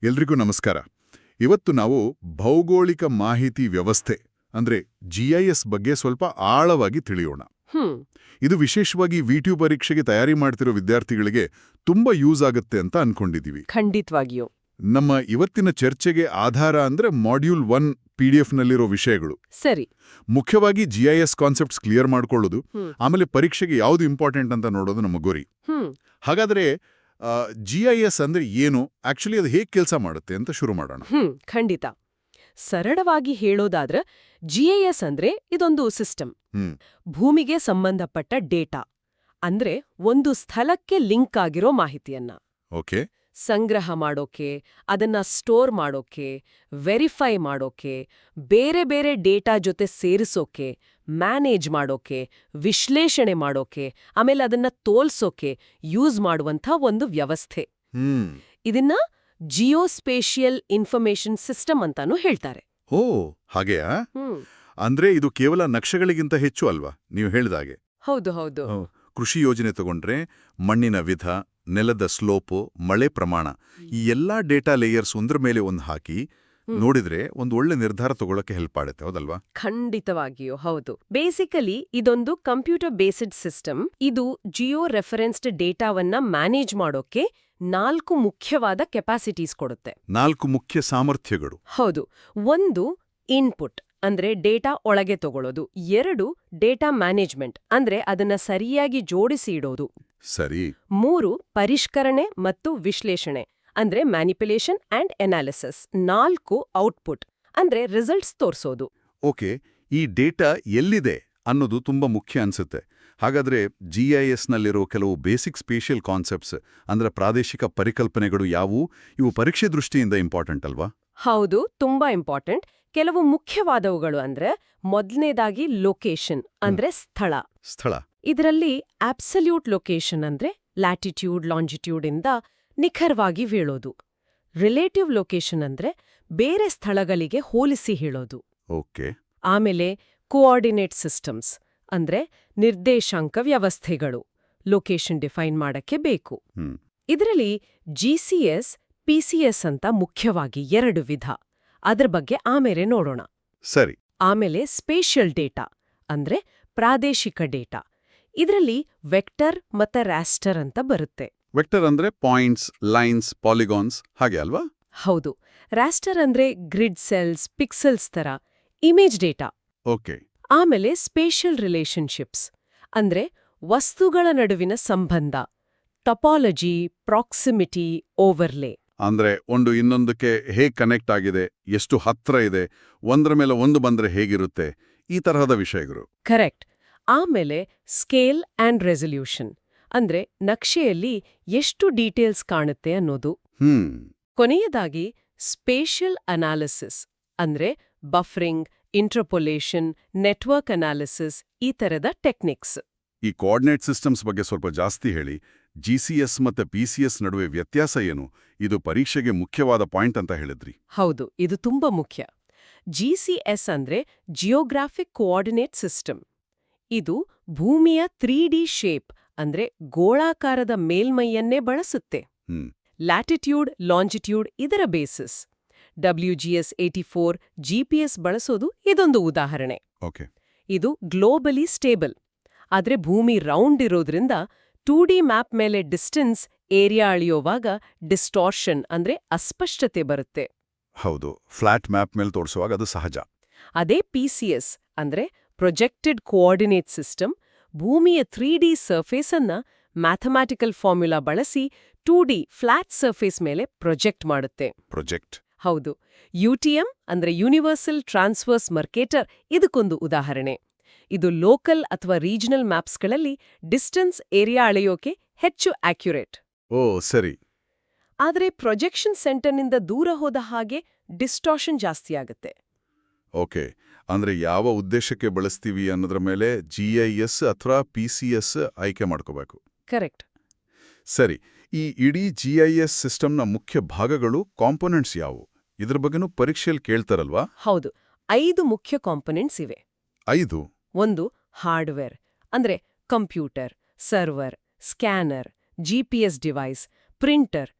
ಎಲ್ರಿಗೂ ನಮಸ್ಕಾರ. ಇವತ್ತು ನಾವು ಭೌಗೋಳಿಕ ಮಾಹಿತಿ ವ್ಯವಸ್ಥೆ ಅಂದ್ರೆ GIS ಬಗ್ಗೆ ಸ್ವಲ್ಪ ಆಳವಾಗಿ ತಿಳಿಯೋಣ. ಇದು ವಿಶೇಷವಾಗಿ VTU ಪರೀಕ್ಷೆಗೆ ತಯಾರಿ ಮಾಡ್ತಿರೋ ವಿದ್ಯಾರ್ಥಿಗಳಿಗೆ ತುಂಬಾ ಯೂಸ್ ಆಗುತ್ತೆ ಅಂತ ಅನ್ಕೊಂಡಿದೀವಿ. ಖಂಡಿತವಾಗಿಯೂ. ನಮ್ಮ ಇವತ್ತಿನ ಚರ್ಚೆಗೆ ಆಧಾರ ಅಂದ್ರೆ ಮಾಡ್ಯೂಲ್ 1 PDF ನಲ್ಲಿರೋ ವಿಷಯಗಳು. ಸರಿ. ಮುಖ್ಯವಾಗಿ GIS ಕಾನ್ಸೆಪ್ಟ್ಸ್ ಕ್ಲಿಯರ್ ಮಾಡ್ಕೊಳ್ಳೋದು, ಆಮೇಲೆ ಪರೀಕ್ಷೆಗೆ ಯಾವುದು ಇಂಪಾರ್ಟೆಂಟ್ ಅಂತ ನೋಡೋದು ನಮ್ಮ ಗುರಿ. ಹಾಗಾದ್ರೆ GIS ಅಂದ್ರೆ ಏನು, ಆಕ್ಚುಲಿ ಅದು ಹೇಗೆ ಕೆಲಸ ಮಾಡುತ್ತೆ ಅಂತ ಶುರು ಮಾಡೋಣ. ಖಂಡಿತ. ಸರಳವಾಗಿ ಹೇಳೋದಾದ್ರೆ GIS ಅಂದ್ರೆ ಇದೊಂದು ಸಿಸ್ಟಮ್. ಭೂಮಿಗೆ ಸಂಬಂಧಪಟ್ಟ ಡೇಟಾ ಅಂದ್ರೆ ಒಂದು ಸ್ಥಳಕ್ಕೆ ಲಿಂಕ್ ಆಗಿರೋ ಮಾಹಿತಿಯನ್ನ ಓಕೆ ಸಂಗ್ರಹ ಮಾಡೋಕೆ, ಅದನ್ನ ಸ್ಟೋರ್ ಮಾಡೋಕೆ, ವೆರಿಫೈ ಮಾಡೋಕೆ, ಬೇರೆ ಬೇರೆ ಡೇಟಾ ಜೊತೆ ಸೇರಿಸೋಕೆ, ಮ್ಯಾನೇಜ್ ಮಾಡೋಕೆ, ವಿಶ್ಲೇಷಣೆ ಮಾಡೋಕೆ, ಆಮೇಲೆ ಅದನ್ನ ತೋಲ್ಸೋಕೆ ಯೂಸ್ ಮಾಡುವಂಥ ಒಂದು ವ್ಯವಸ್ಥೆ. ಇದನ್ನ ಜಿಯೋಸ್ಪೇಷಿಯಲ್ ಇನ್ಫಾರ್ಮೇಷನ್ ಸಿಸ್ಟಮ್ ಅಂತಾನೂ ಹೇಳ್ತಾರೆ. ಓ ಹಾಗೆಯಾ? ಅಂದ್ರೆ ಇದು ಕೇವಲ ನಕ್ಷೆಗಳಿಗಿಂತ ಹೆಚ್ಚು ಅಲ್ವಾ, ನೀವು ಹೇಳಿದಾಗೆ? ಹೌದು ಹೌದು. ಕೃಷಿ ಯೋಜನೆ ತಗೊಂಡ್ರೆ ಮಣ್ಣಿನ ವಿಧ, ನೆಲದ ಸ್ಲೋಪು, ಮಳೆ ಪ್ರಮಾಣ, ಈ ಎಲ್ಲಾ ಡೇಟಾ ಲೇಯರ್ಸ್ ಒಂದ್ರ ಮೇಲೆ ಒಂದು ಹಾಕಿ ನೋಡಿದ್ರೆ ಒಂದು ಒಳ್ಳೆ ನಿರ್ಧಾರ ತಗೊಳ್ಳೋಕೆ ಹೆಲ್ಪ್ ಆಗುತ್ತೆ, ಹೌದಲ್ವಾ? ಖಂಡಿತವಾಗಿಯೂ ಹೌದು. ಬೇಸಿಕಲಿ ಇದೊಂದು ಕಂಪ್ಯೂಟರ್ ಬೇಸ್ಡ್ ಸಿಸ್ಟಮ್. ಇದು ಜಿಯೋ ರೆಫರೆನ್ಸ್ಡ್ ಡೇಟಾವನ್ನ ಮ್ಯಾನೇಜ್ ಮಾಡೋಕೆ 4 ಮುಖ್ಯವಾದ ಕೆಪಾಸಿಟೀಸ್ ಕೊಡುತ್ತೆ. 4 ಮುಖ್ಯ ಸಾಮರ್ಥ್ಯಗಳು. ಹೌದು. 1 ಇನ್ಪುಟ್ ಅಂದ್ರೆ ಡೇಟಾ ಒಳಗೆ ತಗೊಳ್ಳೋದು. 2 ಡೇಟಾ ಮ್ಯಾನೇಜ್ಮೆಂಟ್ ಅಂದ್ರೆ ಅದನ್ನ ಸರಿಯಾಗಿ ಜೋಡಿಸಿ ಇಡೋದು. ಸರಿ. 3 ಪರಿಷ್ಕರಣೆ ಮತ್ತು ವಿಶ್ಲೇಷಣೆ ಅಂದ್ರೆ ಮ್ಯಾನಿಪ್ಯುಲೇಷನ್ ಅಂಡ್ ಅನಾಲಿಸಿಸ್. 4 ಔಟ್ಪುಟ್ ಅಂದ್ರೆ ರಿಸಲ್ಟ್ಸ್ ತೋರ್ಸೋದು. ಓಕೆ, ಈ ಡೇಟಾ ಎಲ್ಲಿದೆ ಅನ್ನೋದು ತುಂಬಾ ಮುಖ್ಯ ಅನ್ಸುತ್ತೆ. ಹಾಗಾದ್ರೆ GIS ನಲ್ಲಿರೋ ಕೆಲವು ಬೇಸಿಕ್ ಸ್ಪೇಷಿಯಲ್ ಕಾನ್ಸೆಪ್ಟ್ಸ್ ಅಂದ್ರೆ ಪ್ರಾದೇಶಿಕ ಪರಿಕಲ್ಪನೆಗಳು ಯಾವುವು? ಇವು ಪರೀಕ್ಷೆ ದೃಷ್ಟಿಯಿಂದ ಇಂಪಾರ್ಟೆಂಟ್ ಅಲ್ವಾ? ಹೌದು, ತುಂಬಾ ಇಂಪಾರ್ಟೆಂಟ್. ಕೆಲವು ಮುಖ್ಯವಾದವುಗಳು ಅಂದ್ರೆ ಮೊದಲನೇದಾಗಿ ಲೊಕೇಶನ್ ಅಂದ್ರೆ ಸ್ಥಳ. ಇದರಲ್ಲಿ ಅಬ್ಸಲ್ಯೂಟ್ ಲೊಕೇಶನ್ ಅಂದ್ರೆ ಲ್ಯಾಟಿಟ್ಯೂಡ್ ಲಾಂಜಿಟ್ಯೂಡ್ ಇಂದ ನಿಖರವಾಗಿ ಹೇಳೋದು. ರಿಲೇಟಿವ್ ಲೊಕೇಶನ್ ಅಂದ್ರೆ ಬೇರೆ ಸ್ಥಳಗಳಿಗೆ ಹೋಲಿಸಿ ಹೇಳೋದು. ಓಕೆ. ಆಮೇಲೆ ಕೋಆರ್ಡಿನೇಟ್ ಸಿಸ್ಟಮ್ಸ್ ಅಂದ್ರೆ ನಿರ್ದೇಶಾಂಕ ವ್ಯವಸ್ಥೆಗಳು ಲೊಕೇಶನ್ ಡಿಫೈನ್ ಮಾಡಕ್ಕೆ ಬೇಕು. ಇದರಲ್ಲಿ GCS, PCS ಅಂತ ಮುಖ್ಯವಾಗಿ 2 ವಿಧ. ಅದ್ರ ಬಗ್ಗೆ ಆಮೇಲೆ ನೋಡೋಣ. ಸರಿ. ಆಮೇಲೆ ಸ್ಪೇಷಿಯಲ್ ಡೇಟಾ ಅಂದ್ರೆ ಪ್ರಾದೇಶಿಕ ಡೇಟಾ. ಇದರಲ್ಲಿ ವೆಕ್ಟರ್ ಮತ್ತೆ ರಾಸ್ಟರ್ ಅಂತ ಬರುತ್ತೆ. ವೆಕ್ಟರ್ ಅಂದ್ರೆ ಪಾಯಿಂಟ್ಸ್, ಲೈನ್ಸ್, ಪಾಲಿಗಾನ್ಸ್ ಹಾಗೆ ಅಲ್ವಾ? ಹೌದು. ರಾಸ್ಟರ್ ಅಂದ್ರೆ ಗ್ರಿಡ್ ಸೆಲ್ಸ್, ಪಿಕ್ಸೆಲ್ಸ್ ತರ ಇಮೇಜ್ ಡೇಟಾ. ಓಕೆ. ಆಮೇಲೆ ಸ್ಪೇಷಿಯಲ್ ರಿಲೇಶನ್ಶಿಪ್ಸ್ ಅಂದ್ರೆ ವಸ್ತುಗಳ ನಡುವಿನ ಸಂಬಂಧ, ಟಪಾಲಜಿ, ಪ್ರಾಕ್ಸಿಮಿಟಿ, ಓವರ್ಲೇ. ಅಂದ್ರೆ ಒಂದು ಇನ್ನೊಂದಕ್ಕೆ ಹೇಗೆ ಕನೆಕ್ಟ್ ಆಗಿದೆ, ಎಷ್ಟು ಹತ್ರ ಇದೆ, ಒಂದ್ರ ಮೇಲೆ ಒಂದು ಬಂದ್ರೆ ಹೇಗಿರುತ್ತೆ, ಈ ತರಹದ ವಿಷಯಗಳು. ಕರೆಕ್ಟ್. ಆಮೇಲೆ ಸ್ಕೇಲ್ ಅಂಡ್ ರೆಸಲ್ಯೂಷನ್ ಅಂದ್ರೆ ನಕ್ಷೆಯಲ್ಲಿ ಎಷ್ಟು ಡೀಟೇಲ್ಸ್ ಕಾಣುತ್ತೆ ಅನ್ನೋದು. ಕೊನೆಯದಾಗಿ ಸ್ಪೇಷಿಯಲ್ ಅನಾಲಿಸಿಸ್ ಅಂದ್ರೆ ಬಫರಿಂಗ್, ಇಂಟರ್ಪೊಲೇಷನ್, ನೆಟ್ವರ್ಕ್ ಅನಾಲಿಸಿಸ್, ಈ ತರದ ಟೆಕ್ನಿಕ್ಸ್. ಈ ಕೋಆರ್ಡಿನೇಟ್ ಸಿಸ್ಟಮ್ಸ್ ಬಗ್ಗೆ ಸ್ವಲ್ಪ ಜಾಸ್ತಿ ಹೇಳಿ. GCS ಮತ್ತೆ PCS ನಡುವೆ ವ್ಯತ್ಯಾಸ ಏನು? ಇದು ಪರೀಕ್ಷೆಗೆ ಮುಖ್ಯವಾದ ಪಾಯಿಂಟ್ ಅಂತ ಹೇಳಿದ್ರಿ. ಹೌದು, ಇದು ತುಂಬಾ ಮುಖ್ಯ. GCS ಅಂದ್ರೆ ಜಿಯೋಗ್ರಾಫಿಕ್ ಕೋಆರ್ಡಿನೇಟ್ ಸಿಸ್ಟಮ್. ಇದು ಭೂಮಿಯ 3D ಶೇಪ್ ಅಂದ್ರೆ ಗೋಳಾಕಾರದ ಮೇಲ್ಮೈಯನ್ನೇ ಬಳಸುತ್ತೆ. ಲ್ಯಾಟಿಟ್ಯೂಡ್, ಲಾಂಜಿಟ್ಯೂಡ್ ಇದರ ಬೇಸಿಸ್. WGS 84, GPS ಬಳಸೋದು ಇದೊಂದು ಉದಾಹರಣೆ. ಓಕೆ. ಇದು ಗ್ಲೋಬಲಿ ಸ್ಟೇಬಲ್. ಆದ್ರೆ ಭೂಮಿ ರೌಂಡ್ ಇರೋದ್ರಿಂದ 2D ಮ್ಯಾಪ್ ಮೇಲೆ ಡಿಸ್ಟೆನ್ಸ್, ಏರಿಯಾ ಅಳಿಯೋವಾಗ ಡಿಸ್ಟಾರ್ಷನ್ ಅಂದ್ರೆ ಅಸ್ಪಷ್ಟತೆ ಬರುತ್ತೆ. ಹೌದು, ಫ್ಲಾಟ್ ಮ್ಯಾಪ್ ಮೇಲೆ ತೋರಿಸುವಾಗ ಅದು ಸಹಜ. ಅದೇ PCS ಅಂದ್ರೆ ಪ್ರೊಜೆಕ್ಟೆಡ್ ಕೋಆರ್ಡಿನೇಟ್ ಸಿಸ್ಟಮ್ ಭೂಮಿಯ 3D ಸರ್ಫೇಸ್ ಅನ್ನ ಮ್ಯಾಥಮ್ಯಾಟಿಕಲ್ ಫಾರ್ಮುಲಾ ಬಳಸಿ 2D ಫ್ಲಾಟ್ ಸರ್ಫೇಸ್ ಮೇಲೆ ಪ್ರೊಜೆಕ್ಟ್ ಮಾಡುತ್ತೆ. ಪ್ರೊಜೆಕ್ಟ್. ಹೌದು. UTM ಅಂದ್ರೆ ಯೂನಿವರ್ಸಲ್ ಟ್ರಾನ್ಸ್ವರ್ಸ್ ಮರ್ಕೇಟರ್ ಇದಕ್ಕೊಂದು ಉದಾಹರಣೆ. ಇದು ಲೋಕಲ್ ಅಥವಾ ರೀಜನಲ್ ಮ್ಯಾಪ್ಸ್ಗಳಲ್ಲಿ ಡಿಸ್ಟೆನ್ಸ್, ಏರಿಯಾ ಅಳೆಯೋಕೆ ಹೆಚ್ಚು ಆಕ್ಯುರೇಟ್. ಓ ಸರಿ. ಆದರೆ ಪ್ರೊಜೆಕ್ಷನ್ ಸೆಂಟರ್ನಿಂದ ದೂರ ಹೋದ ಹಾಗೆ ಡಿಸ್ಟಾರ್ಷನ್ ಜಾಸ್ತಿ ಆಗುತ್ತೆ. ಓಕೆ. ಅಂದ್ರೆ ಯಾವ ಉದ್ದೇಶಕ್ಕೆ ಬಳಸ್ತೀವಿ ಅನ್ನೋದ್ರ ಮೇಲೆ GIS ಅಥವಾ PCS ಆಯ್ಕೆ ಮಾಡ್ಕೋಬೇಕು. ಕರೆಕ್ಟ್. ಸರಿ. ಈ ಇಡೀ GIS ಸಿಸ್ಟಮ್ನ ಮುಖ್ಯ ಭಾಗಗಳು, ಕಾಂಪೊನೆಂಟ್ಸ್ ಯಾವುವು? ಇದ್ರ ಬಗ್ಗೆನೂ ಪರೀಕ್ಷೆಯಲ್ಲಿ ಕೇಳ್ತಾರಲ್ವಾ? ಹೌದು. 5 ಮುಖ್ಯ ಕಾಂಪೊನೆಂಟ್ಸ್ ಇವೆ. 5? 1 ಹಾರ್ಡ್ವೇರ್ ಅಂದ್ರೆ computer, server, scanner, GPS device, printer.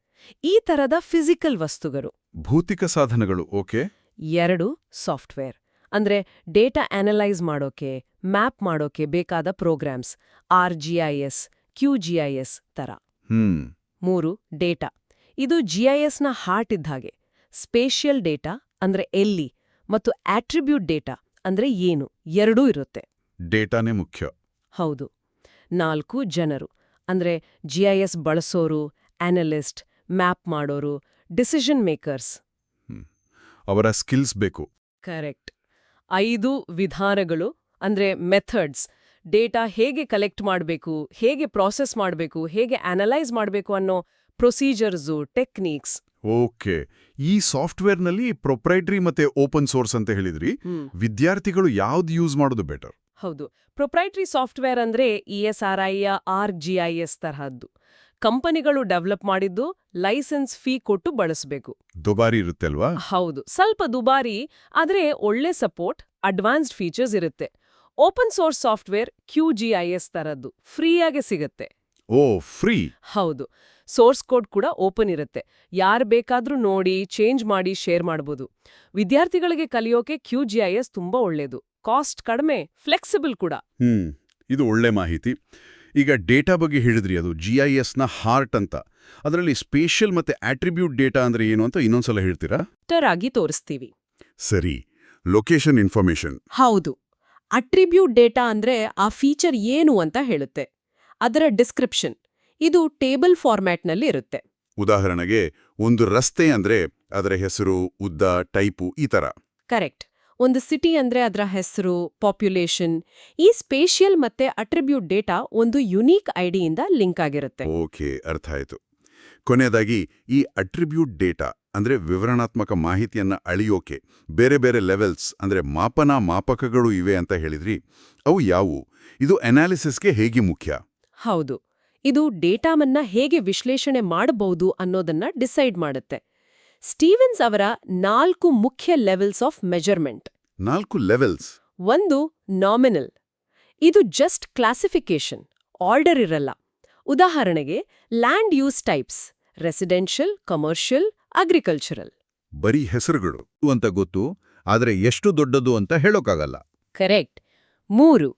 ಈ ತರದ ಫಿಸಿಕಲ್ ವಸ್ತುಗಳು. ಭೌತಿಕ ಸಾಧನಗಳು, ಓಕೆ. 2 ಸಾಫ್ಟ್ವೇರ್, ಅಂದ್ರೆ ಡೇಟಾ ಅನಲೈಸ್ ಮಾಡೋಕೆ, ಮ್ಯಾಪ್ ಮಾಡೋಕೆ ಬೇಕಾದ ಪ್ರೋಗ್ರಾಮ್ಸ್, RGIS, QGIS ತರ. 3 ಡೇಟಾ. ಇದು GISನ ಹಾರ್ಟ್ ಇದ್ದ ಹಾಗೆ. ಸ್ಪೇಷಿಯಲ್ ಡೇಟಾ ಅಂದ್ರೆ ಎಲ್ಲಿ, ಮತ್ತು ಆಟ್ರಿಬ್ಯೂಟ್ ಡೇಟಾ ಅಂದ್ರೆ ಏನು, ಎರಡೂ ಇರುತ್ತೆ. ಡೇಟಾನೇ ಮುಖ್ಯ. ಹೌದು. 4 ಜನರು, ಅಂದ್ರೆ GIS ಬಳಸೋರು, ಅನಲಿಸ್ಟ್, ಮ್ಯಾಪ್ ಮಾಡೋರು, ಡಿಸಿಷನ್ ಮೇಕರ್ಸ್. ಅವರ ಸ್ಕಿಲ್ಸ್ ಬೇಕು. ಕರೆಕ್ಟ್. 5 ವಿಧಾನಗಳು, ಅಂದ್ರೆ ಮೆಥಡ್ಸ್. ಡೇಟಾ ಹೇಗೆ ಕಲೆಕ್ಟ್ ಮಾಡಬೇಕು, ಹೇಗೆ ಪ್ರಾಸೆಸ್ ಮಾಡಬೇಕು, ಹೇಗೆ ಅನಲೈಸ್ ಮಾಡಬೇಕು ಅನ್ನೋ ಪ್ರೊಸೀಜರ್ಸು, ಟೆಕ್ನಿಕ್ಸ್. ಓಕೆ. ಈ ಸಾಫ್ಟ್ವೇರ್ನಲ್ಲಿ ಪ್ರೊಪ್ರೈಟರಿ ಮತ್ತೆ ಓಪನ್ ಸೋರ್ಸ್ ಅಂತ ಹೇಳಿದ್ರಿ. ವಿದ್ಯಾರ್ಥಿಗಳು ಯಾವ್ದು ಯೂಸ್ ಮಾಡೋದು ಬೆಟರ್? ಹೌದು. ಪ್ರೊಪ್ರೈಟರಿ ಸಾಫ್ಟ್ವೇರ್ ಅಂದ್ರೆ ESRI, RGIS ತರಹದ್ದು. ಕಂಪನಿಗಳು ಡೆವಲಪ್ ಮಾಡಿದ್ದು, ಲೈಸೆನ್ಸ್ ಫೀ ಕೊಟ್ಟು ಬಳಸಬೇಕು. ದುಬಾರಿ ಇರುತ್ತೆ ಅಲ್ವಾ? ಹೌದು, ಸ್ವಲ್ಪ ದುಬಾರಿ, ಆದ್ರೆ ಒಳ್ಳೆ ಸಪೋರ್ಟ್, ಅಡ್ವಾನ್ಸ್ಡ್ ಫೀಚರ್ಸ್ ಇರುತ್ತೆ. ಓಪನ್ ಸೋರ್ಸ್ ಸಾಫ್ಟ್ವೇರ್ QGIS ತರದ್ದು ಫ್ರೀಯಾಗೆ ಸಿಗುತ್ತೆ. ಓ, ಫ್ರೀ? ಹೌದು. ಸೋರ್ಸ್ ಕೋಡ್ ಕೂಡ ಓಪನ್ ಇರುತ್ತೆ. ಯಾರು ಬೇಕಾದ್ರೂ ನೋಡಿ, ಚೇಂಜ್ ಮಾಡಿ, ಶೇರ್ ಮಾಡ್ಬೋದು. ವಿದ್ಯಾರ್ಥಿಗಳಿಗೆ ಕಲಿಯೋಕೆ QGIS ತುಂಬಾ ಒಳ್ಳೇದು. ಕಾಸ್ಟ್ ಕಡಿಮೆ, ಫ್ಲೆಕ್ಸಿಬಲ್ ಕೂಡ. ಇದು ಒಳ್ಳೆ ಮಾಹಿತಿ. ಈಗ ಡೇಟಾ ಬಗ್ಗೆ ಹೇಳಿದ್ರಿ, ಅದು GISನ ಹಾರ್ಟ್ ಅಂತ. ಅದರಲ್ಲಿ ಸ್ಪೇಷಿಯಲ್ ಮತ್ತೆ ಆಟ್ರಿಬ್ಯೂಟ್ ಡೇಟಾ ಅಂದ್ರೆ ಏನು ಅಂತ ಇನ್ನೊಂದ್ಸಲ ಹೇಳ್ತೀರಾ? ಆಗಿ ತೋರಿಸ್ತೀವಿ. ಸರಿ. Location information. ಹೌದು. ಅಟ್ರಿಬ್ಯೂಟ್ ಡೇಟಾ ಅಂದ್ರೆ ಆ ಫೀಚರ್ ಏನು ಅಂತ ಹೇಳುತ್ತೆ. ಅದರ ಡಿಸ್ಕ್ರಿಪ್ಷನ್. ಇದು ಟೇಬಲ್ ಫಾರ್ಮ್ಯಾಟ್ನಲ್ಲಿ ಇರುತ್ತೆ. ಉದಾಹರಣೆಗೆ, ಒಂದು ರಸ್ತೆ ಅಂದ್ರೆ ಅದರ ಹೆಸರು, ಉದ್ದ, ಟೈಪು, ಈ ತರ. ಕರೆಕ್ಟ್. ಒಂದು ಸಿಟಿ ಅಂದ್ರೆ ಅದರ ಹೆಸರು, ಪಾಪ್ಯುಲೇಷನ್. ಈ ಸ್ಪೇಷಿಯಲ್ ಮತ್ತೆ ಅಟ್ರಿಬ್ಯೂಟ್ ಡೇಟಾ ಒಂದು ಯುನೀಕ್ ಐಡಿಯಿಂದ ಲಿಂಕ್ ಆಗಿರುತ್ತೆ. ಓಕೆ, ಅರ್ಥ ಆಯ್ತು. ಕೊನೆಯದಾಗಿ, ಈ ಅಟ್ರಿಬ್ಯೂಟ್ ಡೇಟಾ ಅಂದ್ರೆ ವಿವರಣಾತ್ಮಕ ಮಾಹಿತಿಯನ್ನ ಅಳಿಯೋಕೆ ಬೇರೆ ಬೇರೆ ಲೆವೆಲ್ಸ್ ಅಂದ್ರೆ ಮಾಪಕಗಳು ಇವೆ ಅಂತ ಹೇಳಿದ್ರಿ. ಅವು ಯಾವುವು? ಇದು ಅನಾಲಿಸಿಸ್ಗೆ ಹೇಗೆ ಮುಖ್ಯ? ಹೌದು. ಇದು ಡೇಟಾವನ್ನ ಹೇಗೆ ವಿಶ್ಲೇಷಣೆ ಮಾಡಬಹುದು ಅನ್ನೋದನ್ನ ಡಿಸೈಡ್ ಮಾಡುತ್ತೆ. ಸ್ಟೀವನ್ಸ್ ಅವರ 4 ಮುಖ್ಯ levels of measurement. 4 levels? 1 nominal. ಇದು ಜಸ್ಟ್ ಕ್ಲಾಸಿಫಿಕೇಶನ್, ಆರ್ಡರ್ ಇರಲ್ಲ. ಉದಾಹರಣೆಗೆ, land use types, residential, commercial, agricultural. ಬರೀ ಹೆಸರುಗಳು ಅಂತ ಗೊತ್ತು, ಆದರೆ ಎಷ್ಟು ದೊಡ್ಡದು ಅಂತ ಹೇಳೋಕ್ಕಾಗಲ್ಲ. ಕರೆಕ್ಟ್. 3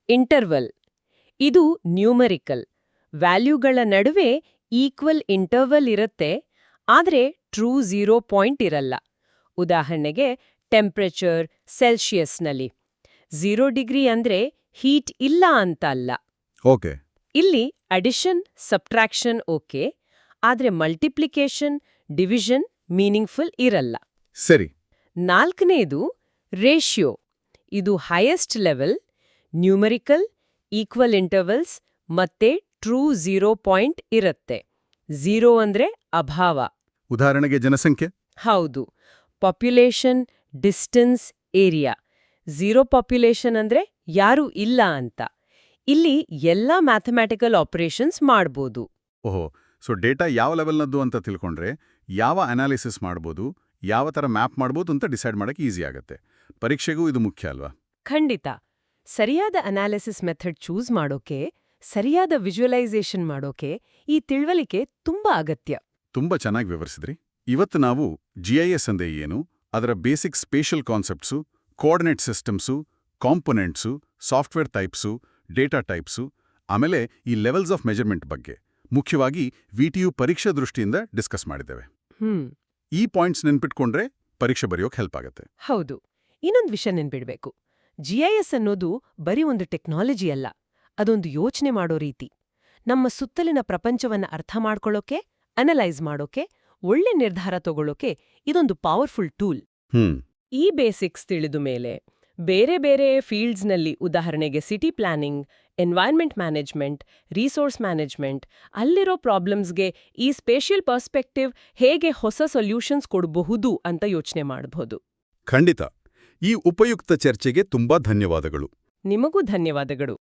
ಇಂಟರ್ವಲ್. ಇದು ನ್ಯೂಮರಿಕಲ್. ವ್ಯಾಲ್ಯೂಗಳ ನಡುವೆ ಈಕ್ವಲ್ ಇಂಟರ್ವಲ್ ಇರುತ್ತೆ, ಆದರೆ ಟ್ರೂ 0 ಪಾಯಿಂಟ್ ಇರಲ್ಲ. ಉದಾಹರಣೆಗೆ, ಟೆಂಪರೇಚರ್ ಸೆಲ್ಸಿಯಸ್ನಲ್ಲಿ 0 ಡಿಗ್ರಿ ಅಂದ್ರೆ ಹೀಟ್ ಇಲ್ಲ ಅಂತ ಅಲ್ಲ. ಓಕೆ. ಇಲ್ಲಿ ಅಡಿಷನ್, ಸಬ್ಟ್ರಾಕ್ಷನ್ ಓಕೆ, ಆದ್ರೆ ಮಲ್ಟಿಪ್ಲಿಕೇಶನ್, ಡಿವಿಷನ್ ಮೀನಿಂಗ್ಫುಲ್ ಇರಲ್ಲ. ಸರಿ. 4ನೇದು ರೇಷಿಯೋ. ಇದು highest level, numerical, equal intervals ಮತ್ತೆ ಟ್ರೂ 0 ಪಾಯಿಂಟ್ ಇರುತ್ತೆ. 0 ಅಂದ್ರೆ ಅಭಾವ. ಉದಾಹರಣೆಗೆ ಜನಸಂಖ್ಯೆ? ಹೌದು. Population, distance, area. 0 ಪಾಪ್ಯುಲೇಷನ್ ಅಂದ್ರೆ ಯಾರೂ ಇಲ್ಲ ಅಂತ. ಇಲ್ಲಿ ಎಲ್ಲ ಮ್ಯಾಥಮ್ಯಾಟಿಕಲ್ ಆಪರೇಷನ್ಸ್ ಮಾಡ್ಬೋದು. ಓಹೋ, ಸೊ ಡೇಟಾ ಯಾವ ಲೆವೆಲ್ನದ್ದು ಅಂತ ತಿಳ್ಕೊಂಡ್ರೆ ಯಾವ ಅನಾಲಿಸಿಸ್ ಮಾಡ್ಬೋದು, ಯಾವ ಥರ ಮ್ಯಾಪ್ ಮಾಡ್ಬೋದು ಅಂತ ಡಿಸೈಡ್ ಮಾಡಕ್ಕೆ ಈಸಿ ಆಗುತ್ತೆ. ಪರೀಕ್ಷೆಗೂ ಇದು ಮುಖ್ಯ ಅಲ್ವಾ? ಖಂಡಿತ. ಸರಿಯಾದ ಅನಾಲಿಸಿಸ್ ಮೆಥಡ್ ಚೂಸ್ ಮಾಡೋಕೆ, ಸರಿಯಾದ ವಿಜುವಲೈಸೇಷನ್ ಮಾಡೋಕೆ ಈ ತಿಳುವಳಿಕೆ ತುಂಬಾ ಅಗತ್ಯ. ತುಂಬಾ ಚೆನ್ನಾಗಿ ವಿವರಿಸಿದ್ರಿ. ಇವತ್ತು ನಾವು GIS ಅಂದ್ರೆ ಏನು, ಅದರ basic spatial concepts, coordinate systems, components, software types, data types, ಆಮೇಲೆ ಈ ಲೆವೆಲ್ಸ್ ಆಫ್ ಮೆಜರ್ಮೆಂಟ್ ಬಗ್ಗೆ ಮುಖ್ಯವಾಗಿ VTU ಪರೀಕ್ಷಾ ದೃಷ್ಟಿಯಿಂದ ಡಿಸ್ಕಸ್ ಮಾಡಿದ್ದೇವೆ. ಈ ಪಾಯಿಂಟ್ಸ್ ನೆನ್ಪಿಟ್ಕೊಂಡ್ರೆ ಪರೀಕ್ಷೆ ಬರೆಯೋಕೆ ಹೆಲ್ಪ್ ಆಗುತ್ತೆ. ಹೌದು. ಇನ್ನೊಂದು ವಿಷಯ ನೆನ್ಪಿಡ್ಬೇಕು. GIS ಅನ್ನೋದು ಬರೀ ಒಂದು ಟೆಕ್ನಾಲಜಿ ಅಲ್ಲ, ಅದೊಂದು ಯೋಚನೆ ಮಾಡೋ ರೀತಿ. ನಮ್ಮ ಸುತ್ತಲಿನ ಪ್ರಪಂಚವನ್ನ ಅರ್ಥ ಮಾಡ್ಕೊಳ್ಳೋಕೆ, ಅನಲೈಸ್ ಮಾಡೋಕೆ, ಒಳ್ಳೆ ನಿರ್ಧಾರ ತಗೊಳ್ಳೋಕೆ ಇದೊಂದು ಪವರ್ಫುಲ್ ಟೂಲ್. ಈ ಬೇಸಿಕ್ಸ್ ತಿಳಿದು ಮೇಲೆ ಬೇರೆ ಬೇರೆ ಫೀಲ್ಡ್ಸ್ನಲ್ಲಿ, ಉದಾಹರಣೆಗೆ city planning, environment management, resource management, ಅಲ್ಲಿರೋ ಪ್ರಾಬ್ಲಮ್ಸ್ಗೆ ಈ ಸ್ಪೇಷಿಯಲ್ ಪರ್ಸ್ಪೆಕ್ಟಿವ್ ಹೇಗೆ ಹೊಸ ಸೊಲ್ಯೂಷನ್ಸ್ ಕೊಡಬಹುದು ಅಂತ ಯೋಚನೆ ಮಾಡಬಹುದು. ಖಂಡಿತ. ಈ ಉಪಯುಕ್ತ ಚರ್ಚೆಗೆ ತುಂಬಾ ಧನ್ಯವಾದಗಳು. ನಿಮಗೂ ಧನ್ಯವಾದಗಳು.